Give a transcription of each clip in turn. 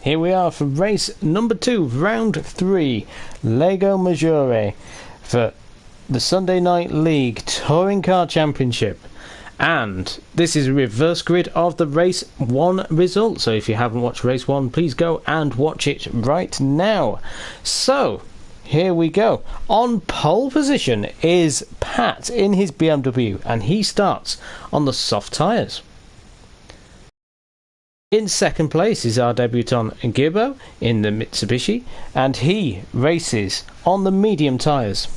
here we are for race number 2, round 3, Lego Maggiore for the Sunday Night League Touring Car Championship. And this is a reverse grid of the race 1 result, so if you haven't watched race 1, please go and watch it right now. So here we go. On pole position is Pat in his BMW, and he starts on the soft tyres. In second place is our debutant Gibbo in the Mitsubishi, and he races on the medium tyres.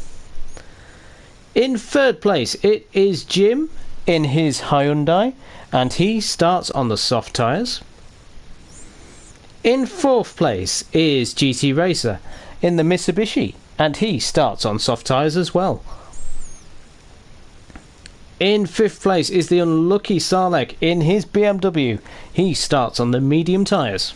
In third place it is Jim in his Hyundai, and he starts on the soft tyres. In fourth place is GT Racer in the Mitsubishi, and he starts on soft tyres as well. In fifth place is the unlucky Sarlek in his BMW. He starts on the medium tyres.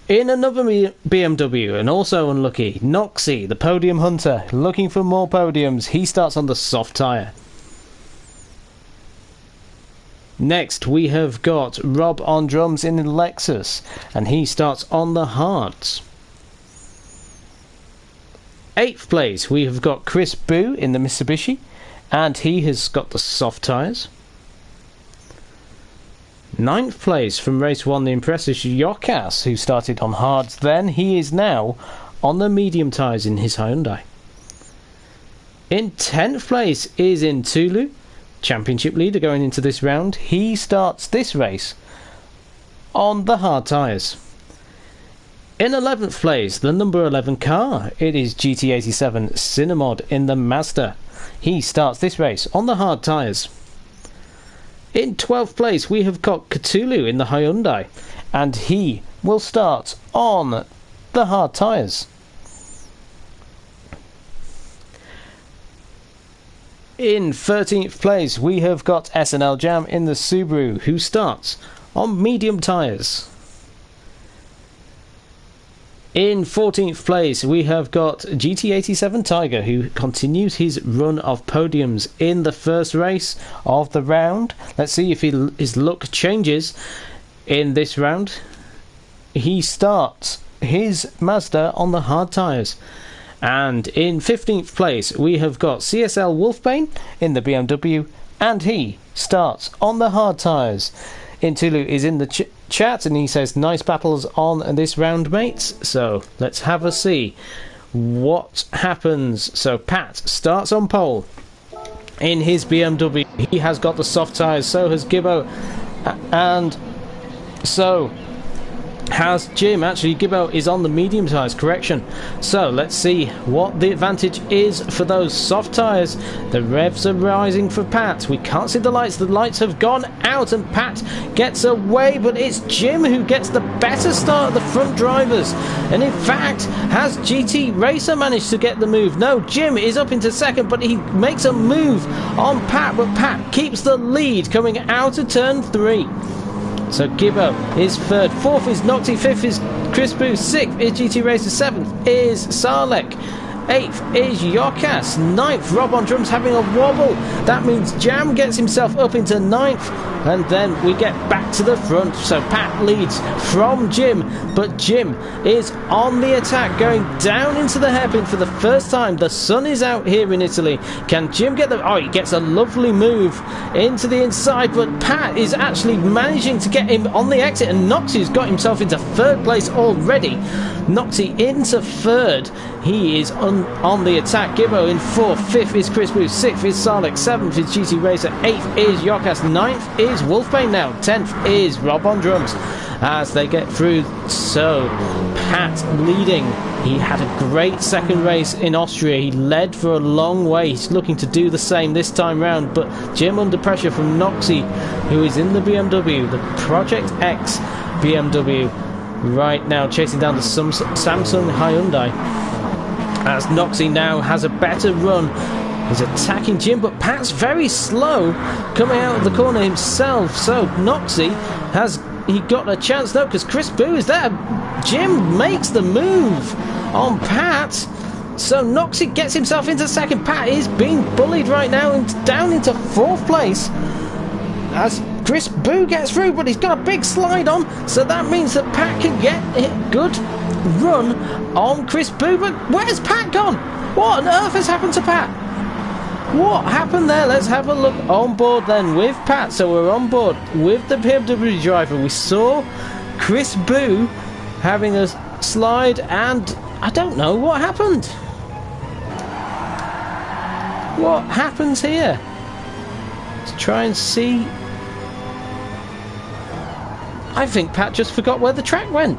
In another BMW, and also unlucky, Noxie, the podium hunter, looking for more podiums. He starts on the soft tyre. Next we have got Rob on drums in the Lexus, and he starts on the hards. Eighth place we have got Chris Boo in the Mitsubishi, and he has got the soft tyres. Ninth place from race 1, the impressive Yokas, who started on hards then. He is now on the medium tyres in his Hyundai. In 10th place is in Tulu, championship leader going into this round. He starts this race on the hard tyres. In 11th place, the number 11 car, it is GT87 Cinemod in the Mazda. He starts this race on the hard tyres. In 12th place we have got Cthulhu in the Hyundai, and he will start on the hard tyres. In 13th place we have got SNL Jam in the Subaru, who starts on medium tyres. In 14th place we have got GT87 Tiger, who continues his run of podiums in the first race of the round. Let's see if his luck changes in this round. He starts his Mazda on the hard tyres. And in 15th place we have got CSL Wolfbane in the BMW, and he starts on the hard tyres. Intulu is in the chat, and he says nice battles on this round, mates. So let's have a see what happens. So Pat starts on pole in his BMW. He has got the soft tyres, so has Gibbo, and so has Jim. Actually, Gibbo is on the medium tyres, correction. So let's see what the advantage is for those soft tyres. The revs are rising for Pat. We can't see the lights have gone out, and Pat gets away, but it's Jim who gets the better start of the front drivers. And in fact, has GT Racer managed to get the move? No, Jim is up into second, but he makes a move on Pat, but Pat keeps the lead coming out of turn 3. So Gibbo is third, fourth is Noxie, fifth is Chris Boo, sixth is GT Racer, seventh is Sarlek, eighth is Yokas, ninth Rob on drums having a wobble. That means Jam gets himself up into ninth, and then we get back to the front. So Pat leads from Jim, but Jim is on the attack, going down into the hairpin for the first time. The sun is out here in Italy. Can Jim get the... Oh, he gets a lovely move into the inside, but Pat is actually managing to get him on the exit, and Noxie's got himself into third place already. Noxie into third. He is on the attack. Gibbo in fourth, fifth is Chris Booth, sixth is Sarlek, seventh is GT Racer, eighth is Yokas, ninth is Wolfbane now, 10th is Rob on drums as they get through. So Pat leading. He had a great second race in Austria. He led for a long way. He's looking to do the same this time round, but Jim under pressure from Noxie, who is in the BMW, the Project X BMW, right now chasing down the Samsung Hyundai, as Noxie now has a better run. He's attacking Jim, but Pat's very slow coming out of the corner himself. So Noxie has got a chance though, because Chris Boo is there. Jim makes the move on Pat. So Noxie gets himself into second. Pat is being bullied right now and down into fourth place, as Chris Boo gets through, but he's got a big slide on, so that means that Pat can get a good run on Chris Boo. But where's Pat gone? What on earth has happened to Pat? What happened there? Let's have a look on board then with Pat. So we're on board with the BMW driver. We saw Chris Boo having a slide, and I don't know what happened. What happens here? Let's try and see. I think Pat just forgot where the track went.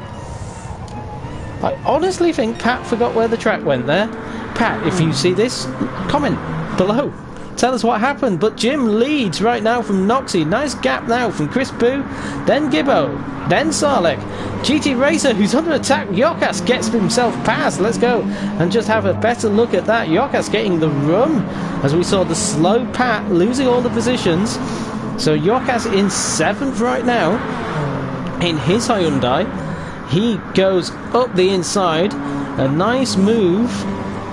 I honestly think Pat forgot where the track went there. Pat, if you see this, comment below. Tell us what happened. But Jim leads right now from Noxie. Nice gap now from Chris Boo, then Gibbo, then Sarlek. GT Racer, who's under attack. Yokas gets himself past. Let's go and just have a better look at that. Yokas getting the run, as we saw the slow Pat losing all the positions. So Yokas in 7th right now in his Hyundai. He goes up the inside. A nice move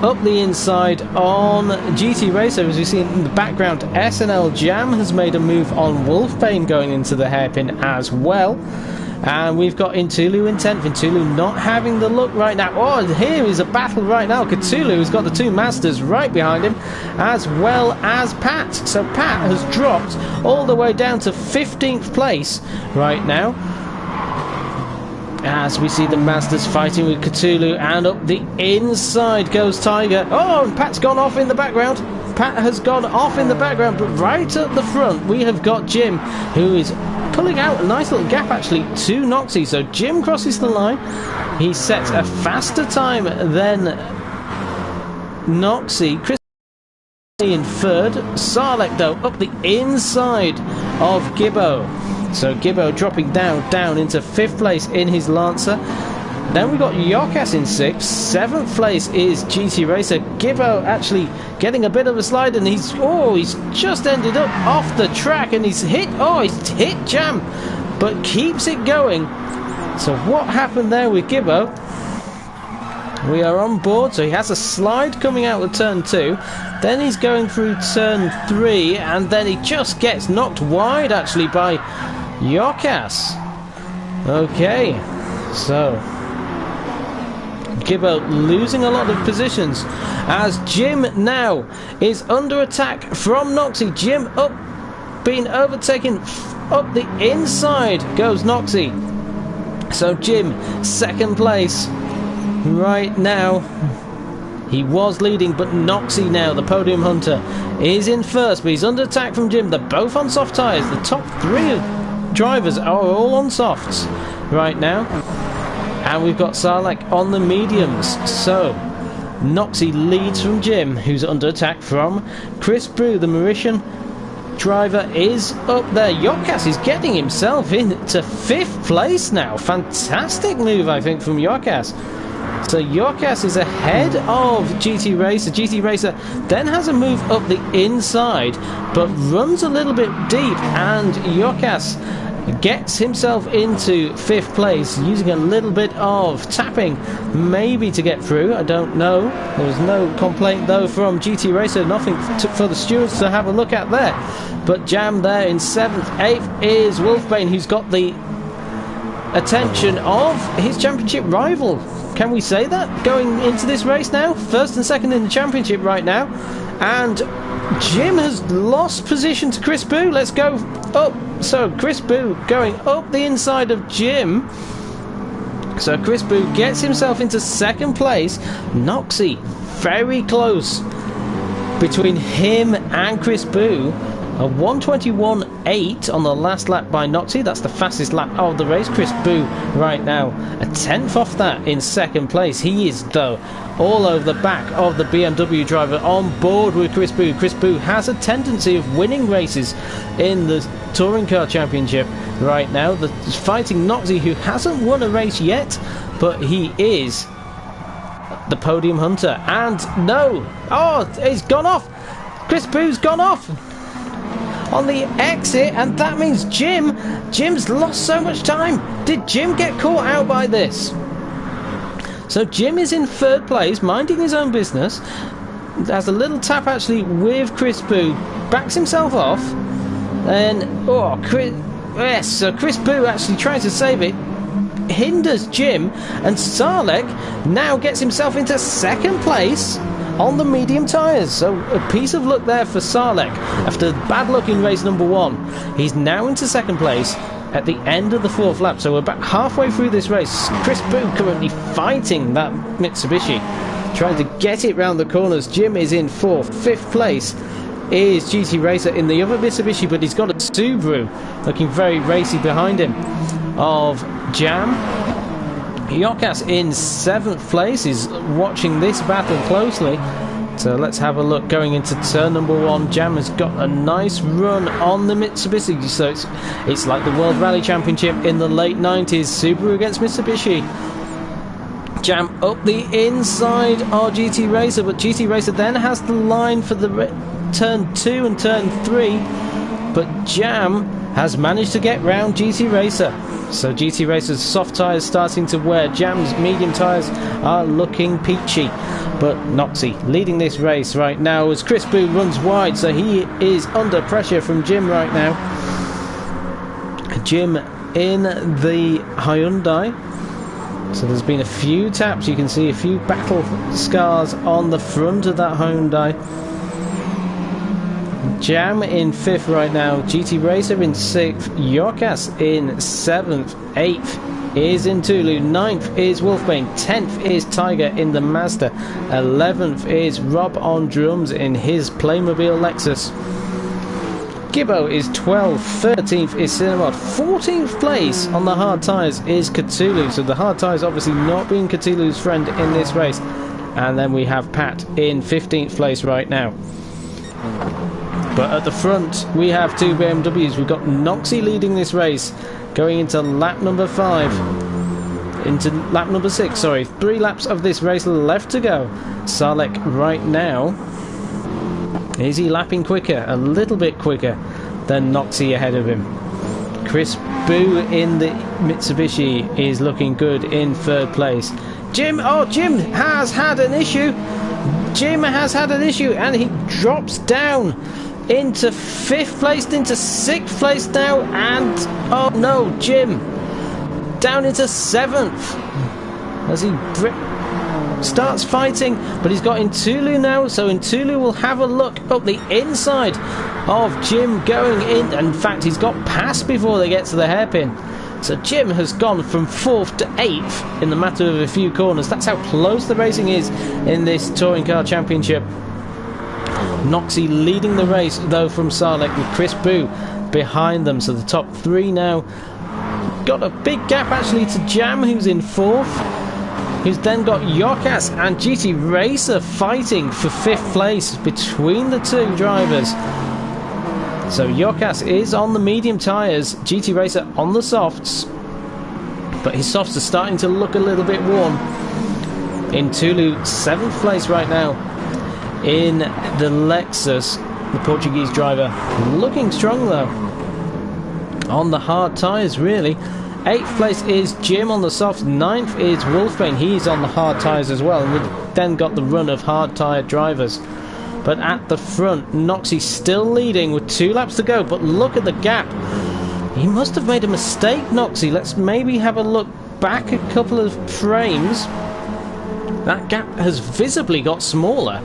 up the inside on GT Racer. As we see in the background, SNL Jam has made a move on Wolfbane going into the hairpin as well. And we've got Intulu in 10th. Intulu not having the look right now. Oh, here is a battle right now. Cthulhu has got the two Masters right behind him, as well as Pat. So Pat has dropped all the way down to 15th place right now, as we see the Masters fighting with Cthulhu, and up the inside goes Tiger. Oh, and Pat's gone off in the background. Pat has gone off in the background, but right at the front we have got Jim, who is pulling out a nice little gap actually to Noxie. So Jim crosses the line. He sets a faster time than Noxie. Chris in 3rd. Sarlek though up the inside of Gibbo. So Gibbo dropping down into 5th place in his Lancer. Then we've got Yokas in 6th. 7th place is GT Racer. Gibbo actually getting a bit of a slide, and he's just ended up off the track, and he's hit Jam, but keeps it going. So what happened there with Gibbo? We are on board, so he has a slide coming out of turn 2, then he's going through turn 3, and then he just gets knocked wide actually by Yokas. Okay, so Gibbo losing a lot of positions, as Jim now is under attack from Noxie. Jim up, being overtaken up the inside goes Noxie. So Jim 2nd place right now. He was leading, but Noxie now, the podium hunter, is in 1st, but he's under attack from Jim. They're both on soft tyres. The top 3 drivers are all on softs right now. And we've got Sarlek on the mediums. So Noxie leads from Jim, who's under attack from Chris Boo. The Mauritian driver is up there. Yokas is getting himself into 5th place now. Fantastic move, I think, from Yokas. So Yokas is ahead of GT Racer. GT Racer then has a move up the inside, but runs a little bit deep, and Yokas gets himself into 5th place, using a little bit of tapping maybe to get through. I don't know. There was no complaint though from GT Racer, nothing for the stewards to have a look at there. But Jam there in 7th. 8th is Wolfbane, who's got the attention of his championship rival. Can we say that going into this race now? 1st and 2nd in the championship right now. And Jim has lost position to Chris Boo. Let's go up. So Chris Boo going up the inside of Jim. So Chris Boo gets himself into 2nd place. Noxie very close between him and Chris Boo. A 1:21.8 on the last lap by Noxie. That's the fastest lap of the race. Chris Boo right now a 10th off that in 2nd place. He is though all over the back of the BMW driver, on board with Chris Boo. Chris Boo has a tendency of winning races in the Touring Car Championship right now. Fighting Noxie, who hasn't won a race yet, but he is the podium hunter. And no, he's gone off. Chris Boo's gone off on the exit, and that means Jim's lost so much time. Did Jim get caught out by this? So Jim is in 3rd place, minding his own business. Has a little tap actually with Chris Boo, backs himself off, and Yes, so Chris Boo actually tries to save it, hinders Jim, and Sarlek now gets himself into second place on the medium tyres. So a piece of luck there for Sarlek. After bad luck in race number 1, he's now into second place at the end of the 4th lap. So we're about halfway through this race. Chris Boo currently fighting that Mitsubishi, trying to get it round the corners. Jim is in 4th. 5th place is GT Racer in the other Mitsubishi, but he's got a Subaru looking very racy behind him of Jam. Yokas in 7th place is watching this battle closely. So let's have a look going into turn number 1. Jam has got a nice run on the Mitsubishi, so it's like the World Rally Championship in the late 90s. Subaru against Mitsubishi. Jam up the inside of GT Racer, but GT Racer then has the line for the turn 2 and turn 3, but Jam has managed to get round GT Racer. So GT Racer's soft tyres starting to wear. Jam's medium tyres are looking peachy. But Noxie leading this race right now as Chris Boo runs wide, so he is under pressure from Jim right now. Jim in the Hyundai. So there's been a few taps. You can see a few battle scars on the front of that Hyundai. Jam in 5th right now, GT Racer in 6th, Yokas in 7th, 8th is in Tulu, 9th is Wolfbane, 10th is Tiger in the Mazda, 11th is Rob on drums in his Playmobil Lexus. Gibbo is 12th, 13th is Cinemod, 14th place on the hard tyres is Cthulhu, so the hard tyres obviously not being Cthulhu's friend in this race. And then we have Pat in 15th place right now. But at the front, we have 2 BMWs. We've got Noxie leading this race, going into lap number 5. Into lap number 6, sorry. 3 laps of this race left to go. Sarlek right now. Is he lapping quicker? A little bit quicker than Noxie ahead of him. Chris Boo in the Mitsubishi is looking good in 3rd place. Jim has had an issue. Jim has had an issue and he drops down into 5th place, into 6th place now, and oh no, Jim down into 7th as he starts fighting, but he's got Intulu now, so Intulu will have a look up the inside of Jim going in. In fact, he's got past before they get to the hairpin. So Jim has gone from 4th to 8th in the matter of a few corners. That's how close the racing is in this Touring Car Championship. Noxie leading the race though from Sarlek, with Chris Boo behind them. So the top 3 now. Got a big gap actually to Jam, who's in 4th. Who's then got Yokas and GT Racer fighting for 5th place between the 2 drivers. So Yokas is on the medium tyres, GT Racer on the softs, but his softs are starting to look a little bit warm. In Tulu, 7th place right now in the Lexus, the Portuguese driver, looking strong though on the hard tyres really. 8th place is Jim on the softs, 9th is Wolfbane, he's on the hard tyres as well, and we've then got the run of hard tyre drivers. But at the front, Noxie still leading with 2 laps to go, but look at the gap. He must have made a mistake, Noxie. Let's maybe have a look back a couple of frames. That gap has visibly got smaller,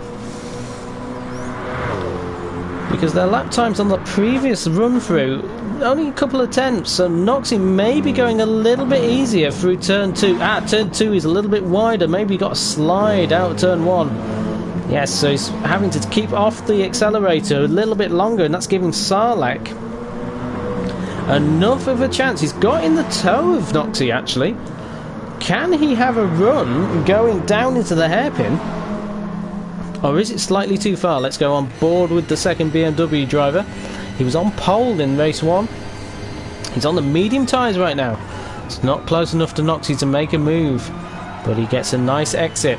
because their lap times on the previous run through only a couple of tenths, so Noxie may be going a little bit easier through turn 2. Turn 2 is a little bit wider, maybe got a slide out of turn 1. Yes, so he's having to keep off the accelerator a little bit longer, and that's giving Sarlek enough of a chance. He's got in the toe of Noxie actually. Can he have a run going down into the hairpin? Or is it slightly too far? Let's go on board with the second BMW driver. He was on pole in race 1. He's on the medium tyres right now. It's not close enough to Noxie to make a move, but he gets a nice exit.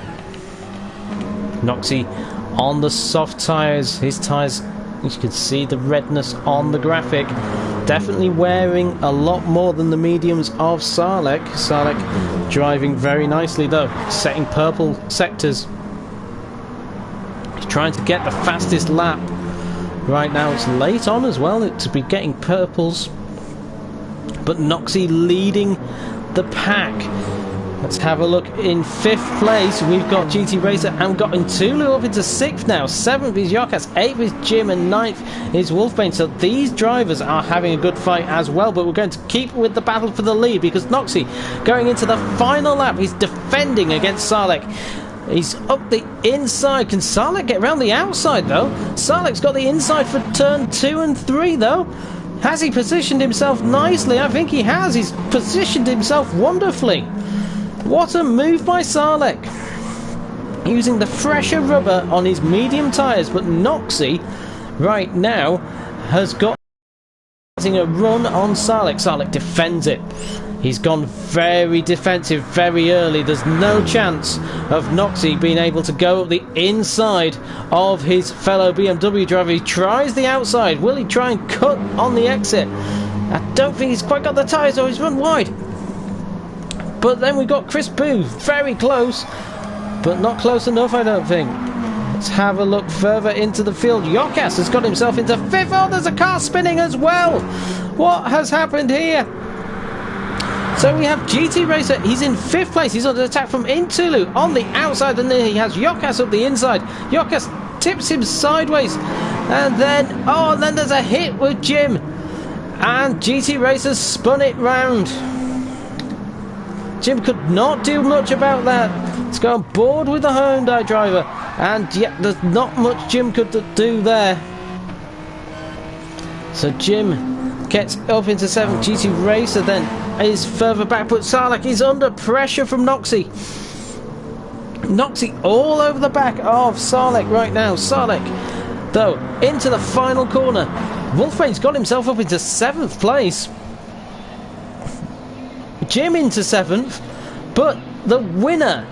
Noxie on the soft tyres. His tyres, you can see the redness on the graphic. Definitely wearing a lot more than the mediums of Sarlek. Sarlek driving very nicely though, setting purple sectors. He's trying to get the fastest lap. Right now it's late on as well to be getting purples. but Noxie leading the pack. Let's have a look. In 5th place, we've got GT Racer, and we've got Ntulu up into 6th now. 7th is Yokas, 8th is Jim, and 9th is Wolfbane. So these drivers are having a good fight as well, but we're going to keep with the battle for the lead because Noxie, going into the final lap, he's defending against Sarlek. He's up the inside. Can Sarlek get around the outside, though? Sarlek's got the inside for turn 2 and 3, though. Has he positioned himself nicely? I think he has. He's positioned himself wonderfully. What a move by Sarlek, using the fresher rubber on his medium tyres, but Noxie right now has got a run on Sarlek. Sarlek defends it. He's gone very defensive very early. There's no chance of Noxie being able to go up the inside of his fellow BMW driver. He tries the outside. Will he try and cut on the exit? I don't think he's quite got the tyres, or he's run wide. But then we've got Chris Booth, very close, but not close enough, I don't think. Let's have a look further into the field. Yokas has got himself into 5th. Oh, there's a car spinning as well. What has happened here? So we have GT Racer. He's in 5th place. He's under attack from Ntulu on the outside, and then he has Yokas up the inside. Yokas tips him sideways, and then there's a hit with Jim, and GT Racer spun it round. Jim could not do much about that. Let's go on board with the Hyundai driver. And yet there's not much Jim could do there. So Jim gets up into 7th. GT Racer then is further back, but Sarlek is under pressure from Noxie. Noxie all over the back of Sarlek right now. Sarlek, though, into the final corner. Wolfbane's got himself up into 7th place. Jim into 7th, but the winner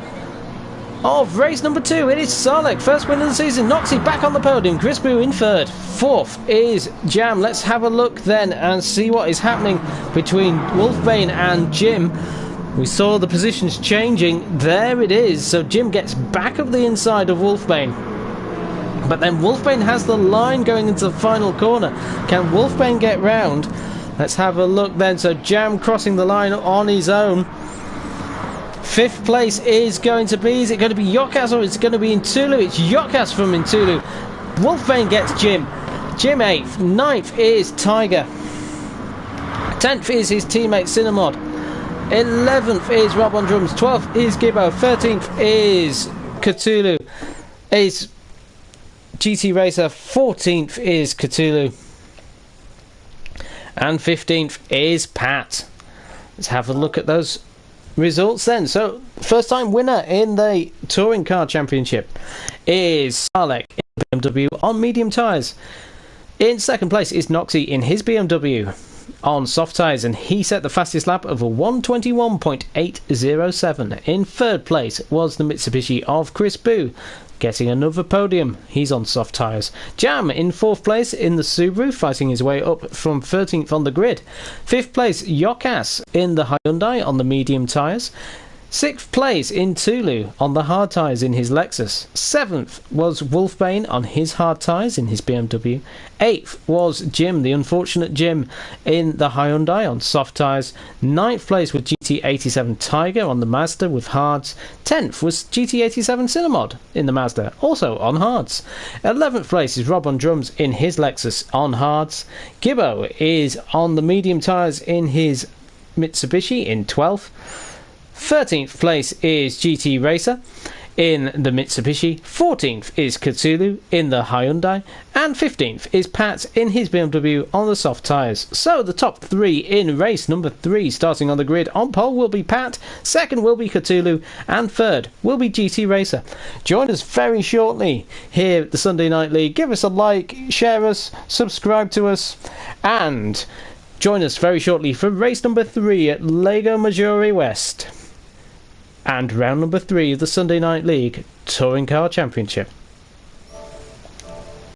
of race number 2, it is Sarlek, first win of the season. Noxie back on the podium, Chris Boo in 3rd, 4th is Jam. Let's have a look then and see what is happening between Wolfbane and Jim. We saw the positions changing, there it is, so Jim gets back up the inside of Wolfbane. But then Wolfbane has the line going into the final corner. Can Wolfbane get round? Let's have a look then. So Jam crossing the line on his own. 5th place is it going to be Yokas, or it's going to be Ntulu? It's Yokas from Ntulu. Wolfbane gets Jim. Jim 8th. 9th is Tiger. 10th is his teammate Cinnamod. 11th is Rob on drums. 12th is Gibbo. 13th is Cthulhu. Is GT Racer. 14th is Cthulhu. And 15th is Pat. Let's have a look at those results then. So, first time winner in the Touring Car Championship is Sarlek in BMW on medium tyres. In 2nd place is Noxie in his BMW on soft tyres, and he set the fastest lap of a 1:21.807. In 3rd place was the Mitsubishi of Chris Boo, getting another podium. He's on soft tyres. Jam in 4th place in the Subaru, fighting his way up from 13th on the grid. 5th place, Yokas in the Hyundai on the medium tyres. 6th place in Ntulu on the hard tyres in his Lexus. 7th was Wolfbane on his hard tyres in his BMW. 8th was Jim, the unfortunate Jim, in the Hyundai on soft tyres. 9th place was GT87 Tiger on the Mazda with hards. 10th was GT87 Cinnamod in the Mazda, also on hards. 11th place is Rob on drums in his Lexus on hards. Gibbo is on the medium tyres in his Mitsubishi in 12th. 13th place is GT Racer in the Mitsubishi. 14th is Cthulhu in the Hyundai. And 15th is Pat in his BMW on the soft tyres. So the top 3 in race number 3 starting on the grid. On pole will be Pat, 2nd will be Cthulhu, and 3rd will be GT Racer. Join us very shortly here at the Sunday Night League. Give us a like, share us, subscribe to us, and join us very shortly for race number 3 at Lego Maggiore West and round number 3 of the Sunday Night League Touring Car Championship.